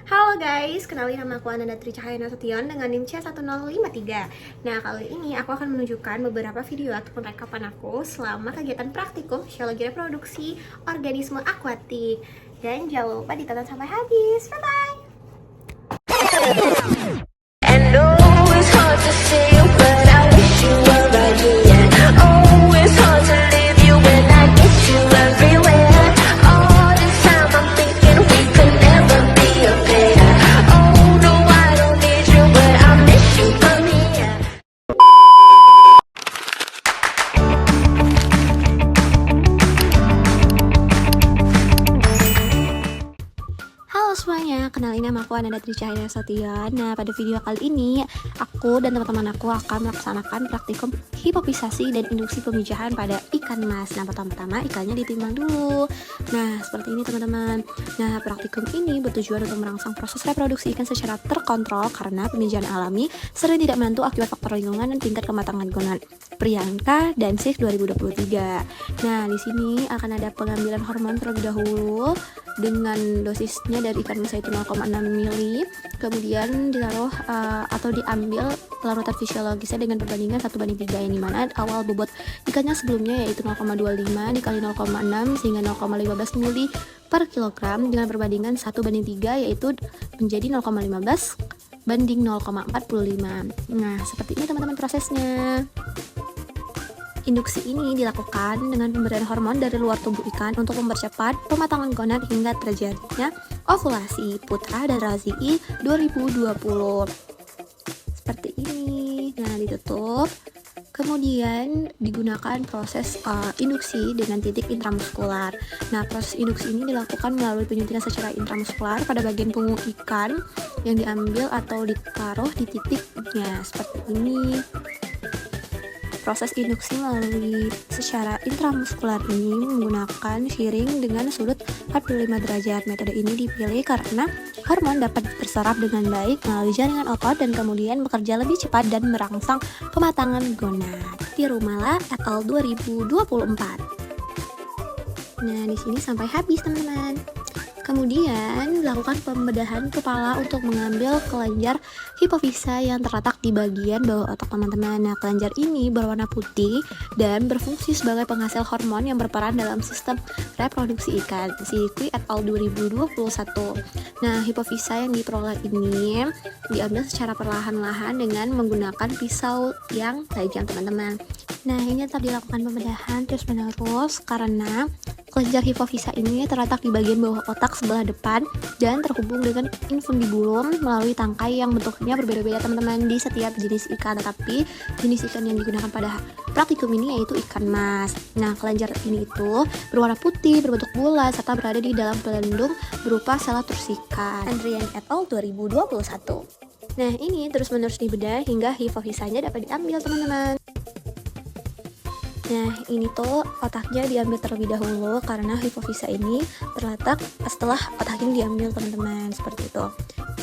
Halo guys, kenalin nama aku Ananda Tri Cahaya Nasution dengan NIM C1053. Nah, kali ini aku akan menunjukkan beberapa video ataupun rekapan aku selama kegiatan praktikum Fisiologi Reproduksi Organisme Akuatik. Dan jangan lupa ditonton sampai habis. Bye-bye! Halo semuanya, kenalin nama aku Ananda Tri Cahaya Nasution. Nah, pada video kali ini aku dan teman-teman aku akan melaksanakan praktikum hipopisasi dan induksi pemijahan pada ikan mas. Nah, pertama-tama ikannya ditimbang dulu. Nah, seperti ini teman-teman. Nah, praktikum ini bertujuan untuk merangsang proses reproduksi ikan secara terkontrol karena pemijahan alami sering tidak menentu akibat faktor lingkungan dan tingkat kematangan gonad. Priyanka dan SIF 2023. Nah, di sini akan ada pengambilan hormon terlebih dahulu dengan dosisnya dari ikan mas itu 0,6 ml, kemudian ditaruh atau diambil larutan fisiologisnya dengan perbandingan 1:3, yang dimana awal bobot ikannya sebelumnya yaitu 0,25 dikali 0,6 sehingga 0,15 ml per kilogram dengan perbandingan 1:3 yaitu menjadi 0,15 banding 0,45. Nah, seperti ini teman-teman prosesnya. Induksi ini dilakukan dengan pemberian hormon dari luar tubuh ikan untuk mempercepat pematangan gonad hingga terjadinya ovulasi putra dan razii 2020. Seperti ini. Nah, ditutup. Kemudian digunakan proses induksi dengan titik intramuskular. Nah, proses induksi ini dilakukan melalui penyuntikan secara intramuskular pada bagian punggung ikan yang diambil atau ditaruh di titiknya seperti ini. Proses induksi melalui secara intramuskular ini menggunakan shearing dengan sudut 45 derajat. Metode ini dipilih karena hormon dapat terserap dengan baik melalui jaringan otot dan kemudian bekerja lebih cepat dan merangsang pematangan gonad. Tirumala et al. 2024. Nah, di sini sampai habis teman-teman. Kemudian lakukan pembedahan kepala untuk mengambil kelenjar hipofisa yang terletak di bagian bawah otak teman-teman. Nah, kelenjar ini berwarna putih dan berfungsi sebagai penghasil hormon yang berperan dalam sistem reproduksi ikan. Sikwi et al. 2021. Nah, hipofisa yang diperoleh ini diambil secara perlahan-lahan dengan menggunakan pisau yang tajam teman-teman. Nah, ini tetap dilakukan pembedahan terus-menerus karena kelenjar hipofisa ini terletak di bagian bawah otak sebelah depan dan terhubung dengan infundibulum melalui tangkai yang bentuknya berbeda-beda teman-teman di setiap jenis ikan. Tetapi jenis ikan yang digunakan pada praktikum ini yaitu ikan mas. Nah, kelenjar ini itu berwarna putih, berbentuk bulat, serta berada di dalam pelindung berupa selatur ikan. Andrian et al. 2021. Nah, ini terus-menerus dibedah hingga hipofisanya dapat diambil teman-teman. Nah, ini tuh otaknya diambil terlebih dahulu karena hipofisa ini terletak setelah otak ini diambil teman-teman, seperti itu.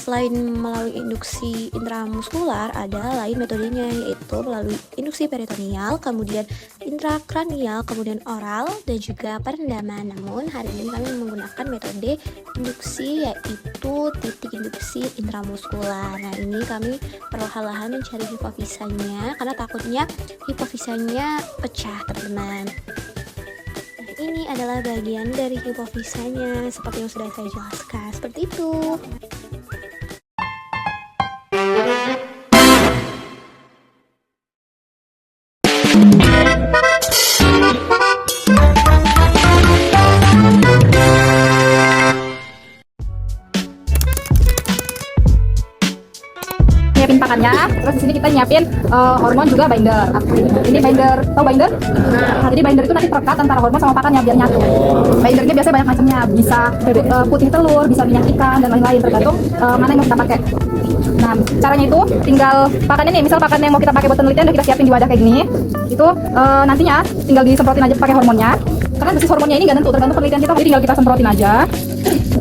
Selain melalui induksi intramuskular, ada lain metodenya yaitu melalui induksi peritoneal, kemudian intrakranial, kemudian oral, dan juga perendaman. Namun hari ini kami menggunakan metode induksi yaitu titik induksi intramuskular. Nah, ini kami perlahan-lahan mencari hipofisanya karena takutnya hipofisanya pecah teman-teman. Nah, ini adalah bagian dari hipofisanya seperti yang sudah saya jelaskan, seperti itu. Nyiapin pakannya, terus di sini kita nyiapin hormon juga binder. Ini binder, tahu binder? Nah, jadi binder itu nanti perekat antara hormon sama pakannya biar nyatu. Bindernya biasanya banyak macamnya, bisa putih telur, bisa minyak ikan dan lain-lain tergantung mana yang mau kita pakai. Nah, caranya itu tinggal pakannya nih, misal pakan yang mau kita pakai buat penelitian udah kita siapin di wadah kayak gini. Itu nantinya tinggal disemprotin aja pakai hormonnya. Karena dosis hormonnya ini nggak tentu, tergantung penelitian kita, jadi tinggal kita semprotin aja.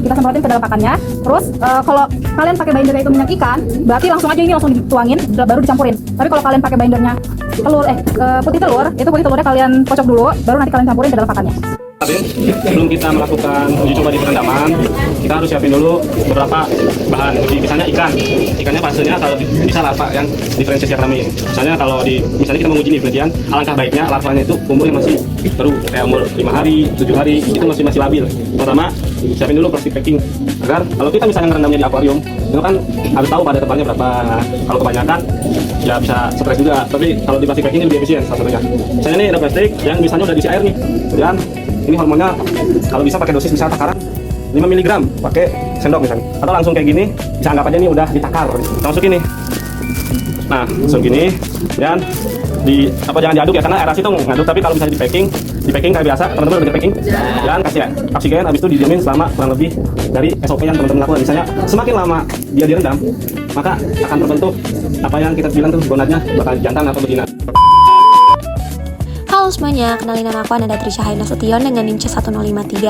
Kita semprotin ke dalam pakannya. Terus kalau kalian pakai bindernya itu minyak ikan, berarti langsung aja ini langsung dituangin baru dicampurin. Tapi kalau kalian pakai bindernya telur putih telur, itu putih telurnya kalian kocok dulu, baru nanti kalian campurin ke dalam pakannya. Sebelum kita melakukan uji coba di perendaman, kita harus siapin dulu beberapa bahan. Misalnya ikan. Ikannya fasenya kalau bisa larva yang diferensiasi kami. Misalnya kita menguji nih penelitian, alangkah baiknya larvanya itu umurnya masih baru kayak umur 5 hari, 7 hari, itu masih labil. Pertama, siapin dulu plastik packing agar kalau kita misalnya ngerendamnya di akuarium, itu kan harus tahu pada tempatnya berapa. Nah, kalau kebanyakan ya bisa stres juga. Tapi kalau di plastik packing ini lebih efisien salah satunya. Misalnya ini ada plastik yang misalnya udah diisi air nih. Kemudian ini hormonnya kalau bisa pakai dosis misalnya takaran 5 mg pakai sendok misalnya, atau langsung kayak gini bisa anggap aja nih udah ditakar. Kita masukin nih. Nah, langsung gini dan jangan diaduk ya, karena aerasi itu ngaduk. Tapi kalau bisa di packing kayak biasa, teman-teman udah di packing dan kasih oksigen, habis itu didiamin selama kurang lebih dari SOP yang teman-teman lakukan. Misalnya semakin lama dia direndam, maka akan terbentuk apa yang kita bilang tuh gonadnya bakal jantan atau betina. Halo semuanya, kenalin nama aku Ananda Trisha Haina Sution dengan NIM C1053.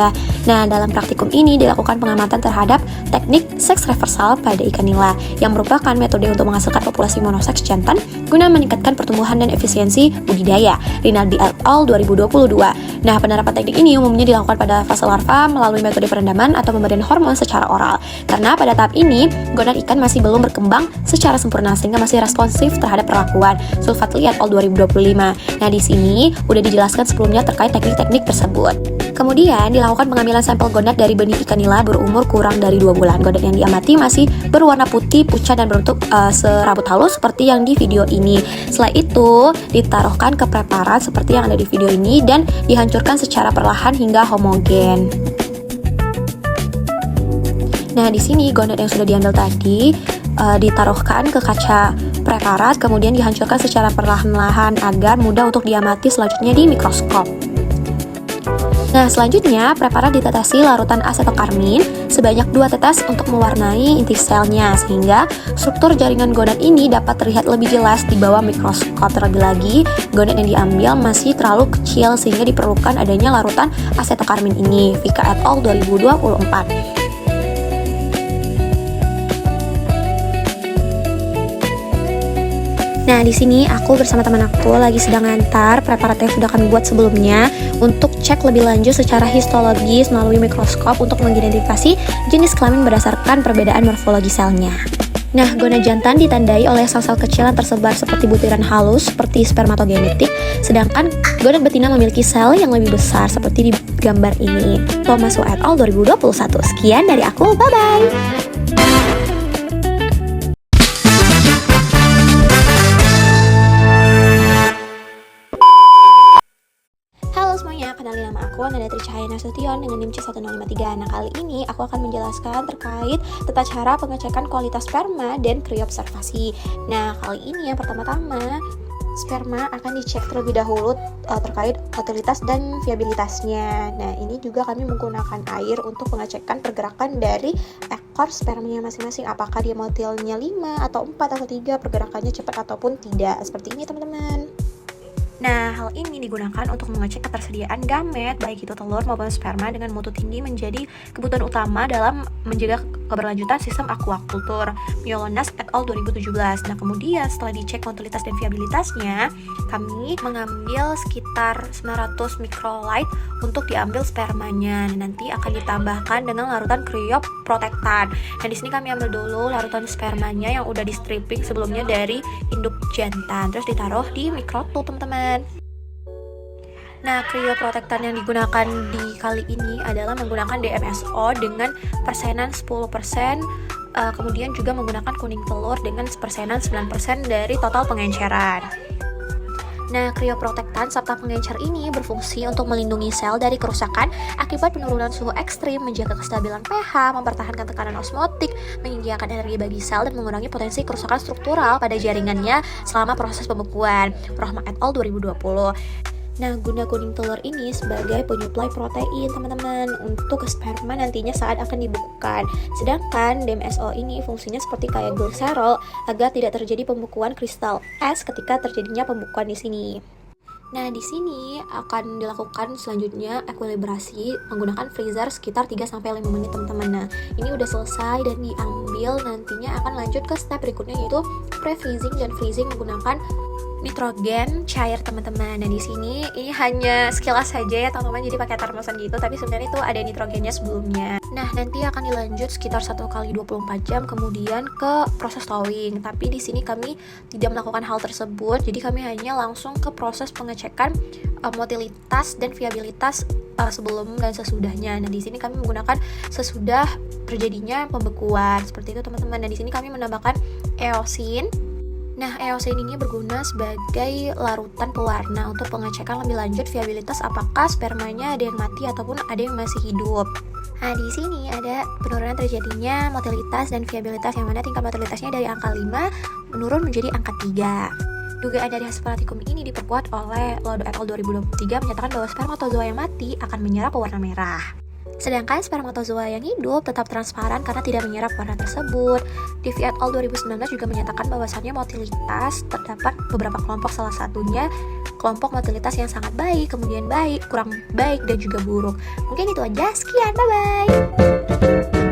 Nah, dalam praktikum ini dilakukan pengamatan terhadap teknik seks reversal pada ikan nila yang merupakan metode untuk menghasilkan populasi monoseks jantan guna meningkatkan pertumbuhan dan efisiensi budidaya. Rinaldi et al. 2022. Nah, penerapan teknik ini umumnya dilakukan pada fase larva melalui metode perendaman atau pemberian hormon secara oral. Karena pada tahap ini, gonad ikan masih belum berkembang secara sempurna sehingga masih responsif terhadap perlakuan. Sulfatli et al. 2025. Nah, di sini udah dijelaskan sebelumnya terkait teknik-teknik tersebut. Kemudian dilakukan pengambilan sampel gonad dari benih ikan nila berumur kurang dari 2 bulan. Gonad yang diamati masih berwarna putih, pucat dan berbentuk serabut halus seperti yang di video ini. Setelah itu ditaruhkan ke preparat seperti yang ada di video ini dan dihancurkan secara perlahan hingga homogen. Nah, di sini gonad yang sudah diambil tadi ditaruhkan ke kaca preparat, kemudian dihancurkan secara perlahan-lahan agar mudah untuk diamati selanjutnya di mikroskop. Nah, selanjutnya preparat ditetesi larutan asetokarmin sebanyak 2 tetes untuk mewarnai inti selnya sehingga struktur jaringan gonad ini dapat terlihat lebih jelas di bawah mikroskop. Terlebih lagi, gonad yang diambil masih terlalu kecil sehingga diperlukan adanya larutan asetokarmin ini. Vika et al. 2024. Nah, di sini aku bersama teman aku lagi sedang ngantar preparat yang sudah kami buat sebelumnya untuk cek lebih lanjut secara histologis melalui mikroskop untuk mengidentifikasi jenis kelamin berdasarkan perbedaan morfologi selnya. Nah, gonad jantan ditandai oleh sel-sel kecil yang tersebar seperti butiran halus seperti spermatogenetik, sedangkan gonad betina memiliki sel yang lebih besar seperti di gambar ini. Thomas et al. 2021. Sekian dari aku, bye-bye! Kenalin nama aku Ananda Trisha Haina Sution dengan NIM C1053. Nah, kali ini aku akan menjelaskan terkait tata cara pengecekan kualitas sperma dan kriobservasi. Nah, kali ini yang pertama-tama sperma akan dicek terlebih dahulu terkait motilitas dan viabilitasnya. Nah, ini juga kami menggunakan air untuk pengecekan pergerakan dari ekor spermanya masing-masing, apakah dia motilnya 5 atau 4 atau 3, pergerakannya cepat ataupun tidak. Seperti ini, teman-teman. Nah, hal ini digunakan untuk mengecek ketersediaan gamet, baik itu telur maupun sperma dengan mutu tinggi menjadi kebutuhan utama dalam menjaga keberlanjutan sistem aquaculture. Miolonas et al. 2017. Nah, kemudian setelah dicek motilitas dan viabilitasnya, kami mengambil sekitar 900 microlite untuk diambil spermanya. Nanti akan ditambahkan dengan larutan cryoprotektan. Nah, di sini kami ambil dulu larutan spermanya yang udah di stripping sebelumnya dari induk jantan, terus ditaruh di mikrotub, teman-teman. Nah, cryoprotektan yang digunakan di kali ini adalah menggunakan DMSO dengan persenan 10%, kemudian juga menggunakan kuning telur dengan persenan 9% dari total pengenceran. Nah, cryoprotektan serta pengencer ini berfungsi untuk melindungi sel dari kerusakan akibat penurunan suhu ekstrim, menjaga kestabilan pH, mempertahankan tekanan osmotik, menyediakan energi bagi sel, dan mengurangi potensi kerusakan struktural pada jaringannya selama proses pembekuan. Rohma et al. 2020. Nah, guna kuning telur ini sebagai penyuplai protein, teman-teman, untuk sperma nantinya saat akan dibekukan. Sedangkan DMSO ini fungsinya seperti kayak glycerol agar tidak terjadi pembekuan kristal es ketika terjadinya pembekuan di sini. Nah, di sini akan dilakukan selanjutnya ekuilibrasi menggunakan freezer sekitar 3-5 menit, teman-teman. Nah, ini udah selesai dan diambil, nantinya akan lanjut ke step berikutnya yaitu pre-freezing dan freezing menggunakan nitrogen cair teman-teman. Nah di sini ini hanya sekilas saja ya teman-teman, jadi pakai termosan gitu, tapi sebenarnya itu ada nitrogennya sebelumnya. Nah nanti akan dilanjut sekitar 1 kali 24 jam kemudian ke proses thawing. Tapi di sini kami tidak melakukan hal tersebut, jadi kami hanya langsung ke proses pengecekan motilitas dan viabilitas sebelum dan sesudahnya. Nah di sini kami menggunakan sesudah terjadinya pembekuan seperti itu teman-teman. Dan di sini kami menambahkan eosin. Nah, eosin ini berguna sebagai larutan pewarna untuk pengecekan lebih lanjut viabilitas apakah spermanya ada yang mati ataupun ada yang masih hidup. Nah, di sini ada penurunan terjadinya motilitas dan viabilitas, yang mana tingkat motilitasnya dari angka 5 menurun menjadi angka 3. Dugaan dari hasil praktikum ini diperkuat oleh Lodo et al. 2023 menyatakan bahwa spermatozoa yang mati akan menyerap pewarna merah. Sedangkan spermatozoa yang hidup tetap transparan karena tidak menyerap warna tersebut. Divi et al. 2019 juga menyatakan bahwasannya motilitas terdapat beberapa kelompok, salah satunya kelompok motilitas yang sangat baik, kemudian baik, kurang baik, dan juga buruk. Mungkin itu aja, sekian, bye-bye!